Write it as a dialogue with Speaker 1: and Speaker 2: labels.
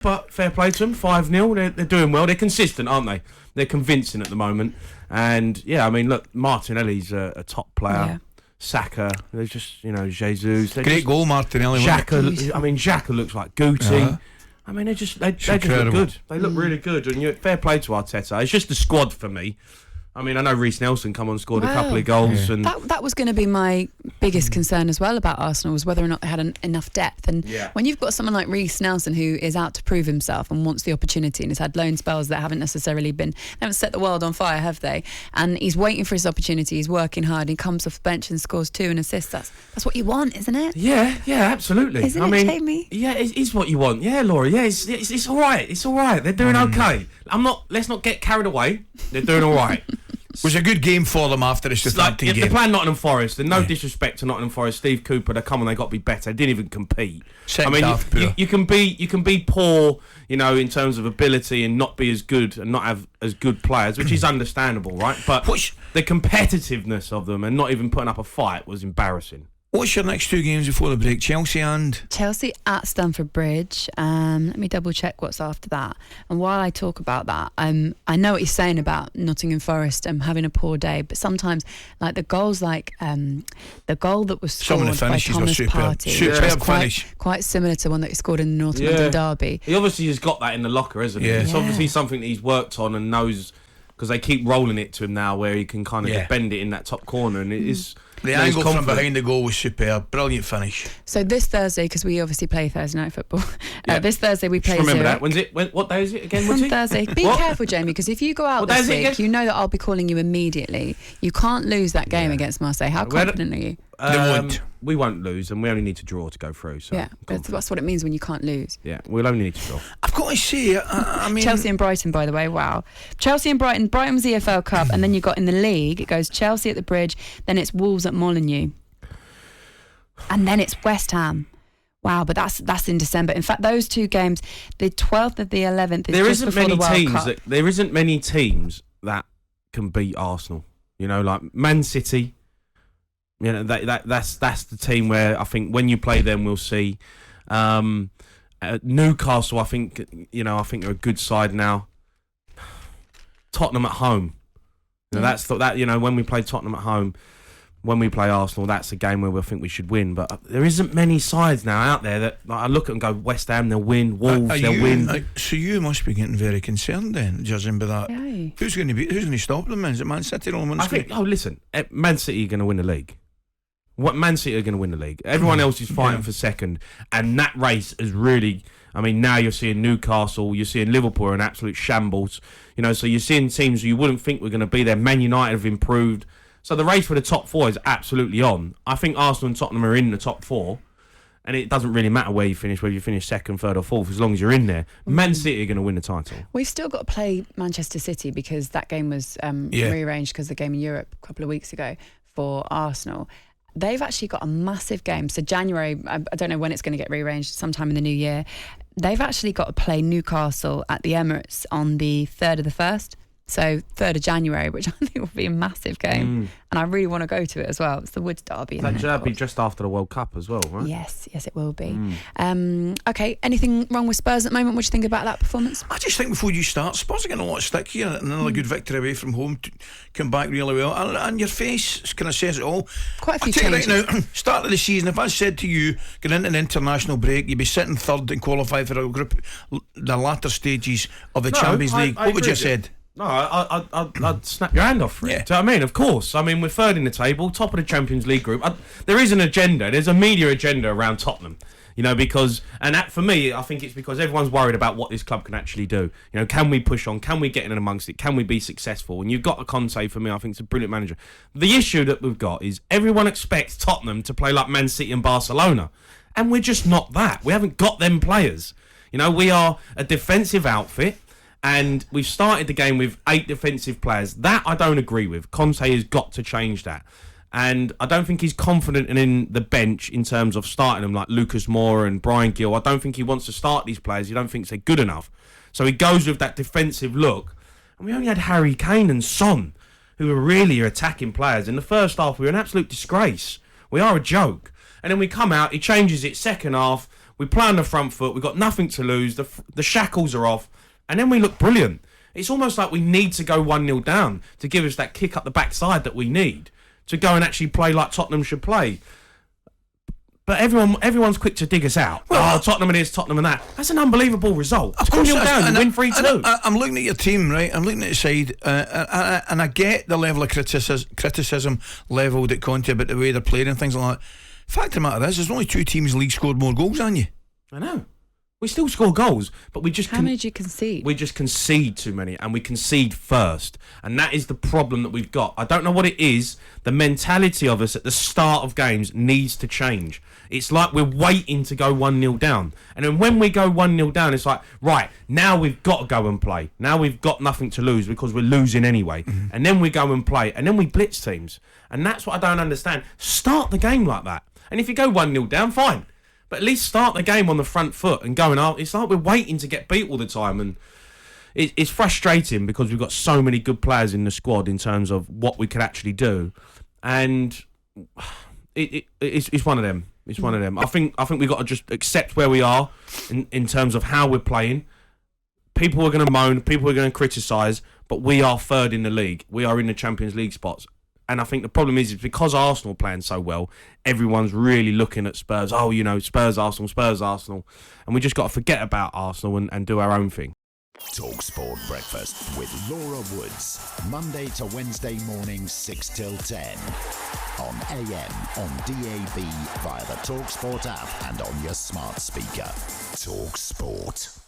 Speaker 1: but fair play to them. 5-0. They're doing well. They're consistent, aren't they? They're convincing at the moment. And yeah, I mean, look, Martinelli's a top player.
Speaker 2: Yeah.
Speaker 1: Saka, they're just, Jesus.
Speaker 3: Great goal, Martinelli.
Speaker 1: Xhaka looks like Guti. I mean, they just look good. They look really good. And fair play to Arteta. It's just the squad for me. I mean, I know Reece Nelson come on and scored a couple of goals.
Speaker 2: Yeah.
Speaker 1: And
Speaker 2: that was going to be my biggest concern as well about Arsenal, was whether or not they had enough depth. And when you've got someone like Reece Nelson who is out to prove himself and wants the opportunity and has had loan spells that haven't necessarily they haven't set the world on fire, have they? And he's waiting for his opportunity, he's working hard, he comes off the bench and scores 2 and assists. That's what you want, isn't it?
Speaker 1: Yeah, absolutely.
Speaker 2: Isn't it, Jamie?
Speaker 1: Yeah, it is what you want. Yeah, Laura, yeah, it's all right. It's all right. They're doing okay. Let's not get carried away. They're doing all right.
Speaker 3: It was a good game for them after the Southampton game.
Speaker 1: They're playing Nottingham Forest, and no disrespect to Nottingham Forest, Steve Cooper, they got to be better. They didn't even compete. You can be poor, in terms of ability and not be as good and not have as good players, which is understandable, right? But the competitiveness of them and not even putting up a fight was embarrassing.
Speaker 3: What's your next 2 games before the break? Chelsea
Speaker 2: at Stamford Bridge. Let me double check what's after that. And while I talk about that, I know what you're saying about Nottingham Forest having a poor day, but sometimes like the goals, the goal that was scored by Thomas Partey, quite similar to one that he scored in the North London derby.
Speaker 1: He obviously has got that in the locker, hasn't he? It's obviously something that he's worked on and knows, because they keep rolling it to him now where he can kind of bend it in that top corner, and it is.
Speaker 3: The angle from behind the goal was superb. Brilliant finish.
Speaker 2: So this Thursday, because we obviously play Thursday night football, this Thursday we play
Speaker 1: remember
Speaker 2: Zurich.
Speaker 1: that. What day is it again?
Speaker 2: On Thursday. Be careful, Jamie, because if you go out this week, you know that I'll be calling you immediately. You can't lose that game against Marseille. How confident are you?
Speaker 3: They won't.
Speaker 1: We won't lose, and we only need to draw to go through. So
Speaker 2: that's what it means when you can't lose.
Speaker 1: Yeah, we'll only need to draw.
Speaker 3: I've got to say, I mean,
Speaker 2: Chelsea and Brighton, by the way. Wow, Chelsea and Brighton. Brighton's the EFL Cup, and then you got in the league. It goes Chelsea at the Bridge, then it's Wolves at Molineux, and then it's West Ham. Wow, but that's in December. In fact, those 2 games, the 12th of the 11th, is just before the World Cup.
Speaker 1: There isn't many teams that can beat Arsenal. Like Man City. That's the team where I think when you play them, we'll see. Newcastle, I think they're a good side now. Tottenham at home. That's when we play Tottenham at home. When we play Arsenal, that's a game where we think we should win. But there isn't many sides now out there that I look at and go, West Ham, they'll win. Wolves, they'll win.
Speaker 3: So you must be getting very concerned then, judging by that.
Speaker 2: Yeah.
Speaker 3: Who's going to stop them? Is it Man City or Man City?
Speaker 1: Listen, Man City are going to win the league. Man City are going to win the league. Everyone else is fighting for second, and that race is really. I mean, now you're seeing Newcastle, you're seeing Liverpool are in absolute shambles. So you're seeing teams you wouldn't think were going to be there. Man United have improved. So the race for the top 4 is absolutely on. I think Arsenal and Tottenham are in the top 4, and it doesn't really matter where you finish, whether you finish 2nd, 3rd or 4th, as long as you're in there. Man City are going to win the title.
Speaker 2: We've still got to play Manchester City because that game was rearranged because of the game in Europe a couple of weeks ago for Arsenal. They've actually got a massive game. So January, I don't know when it's going to get rearranged, sometime in the new year. They've actually got to play Newcastle at the Emirates on the 3rd of the 1st. So 3rd of January, which I think will be a massive game. And I really want to go to it as well. It's the Woods Derby.
Speaker 1: That'll be just after the World Cup as well, right?
Speaker 2: Yes, it will be. Okay, anything wrong with Spurs at the moment? What do you think about that performance?
Speaker 3: I just think before you start, Spurs are getting a lot of stick here. Another good victory away from home, come back really well. And your face kind of says it all.
Speaker 2: Quite a few changes.
Speaker 3: Right now, start of the season, if I said to you, going into an international break, you'd be sitting 3rd and qualify for a group, the latter stages of the Champions League, what would you have said?
Speaker 1: No, I'd snap your hand off for it.
Speaker 3: Yeah.
Speaker 1: Do you know what I mean? Of course. I mean, we're 3rd in the table, top of the Champions League group. There is an agenda. There's a media agenda around Tottenham. Because, and that for me, I think it's because everyone's worried about what this club can actually do. Can we push on? Can we get in amongst it? Can we be successful? And you've got a Conte, for me, I think it's a brilliant manager. The issue that we've got is everyone expects Tottenham to play like Man City and Barcelona. And we're just not that. We haven't got them players. We are a defensive outfit. And we've started the game with 8 defensive players. That I don't agree with. Conte has got to change that. And I don't think he's confident in the bench in terms of starting them like Lucas Moura and Brian Gill. I don't think he wants to start these players. He don't think they're good enough. So he goes with that defensive look. And we only had Harry Kane and Son, who are really attacking players. In the first half, we were an absolute disgrace. We are a joke. And then we come out, he changes it second half. We play on the front foot. We've got nothing to lose. The shackles are off. And then we look brilliant. It's almost like we need to go 1-0 down to give us that kick up the backside that we need to go and actually play like Tottenham should play. But everyone's quick to dig us out. Well, Tottenham and this, Tottenham and that. That's an unbelievable result. Of course, 2-0 down, you win 3-2.
Speaker 3: I'm looking at your team, right? I'm looking at the side, and I get the level of criticism levelled at Conte about the way they're playing and things like that. Fact of the matter is, there's only 2 teams in the league scored more goals than you.
Speaker 1: I know. We still score goals, but we just...
Speaker 2: How many did you concede?
Speaker 1: We just concede too many, and we concede first. And that is the problem that we've got. I don't know what it is. The mentality of us at the start of games needs to change. It's like we're waiting to go 1-0 down. And then when we go 1-0 down, it's like, right, now we've got to go and play. Now we've got nothing to lose because we're losing anyway. Mm-hmm. And then we go and play, and then we blitz teams. And that's what I don't understand. Start the game like that. And if you go 1-0 down, fine. But at least start the game on the front foot and going out. It's like we're waiting to get beat all the time. And it's frustrating because we've got so many good players in the squad in terms of what we could actually do. And it's one of them. It's one of them. I think we've got to just accept where we are in terms of how we're playing. People are going to moan. People are going to criticise. But we are third in the league. We are in the Champions League spots. And I think the problem is because Arsenal are playing so well, everyone's really looking at Spurs. Oh, Spurs, Arsenal. And we just got to forget about Arsenal and do our own thing.
Speaker 4: talkSPORT Breakfast with Laura Woods. Monday to Wednesday mornings 6 till 10. On AM, on DAB, via the talkSPORT app and on your smart speaker. talkSPORT.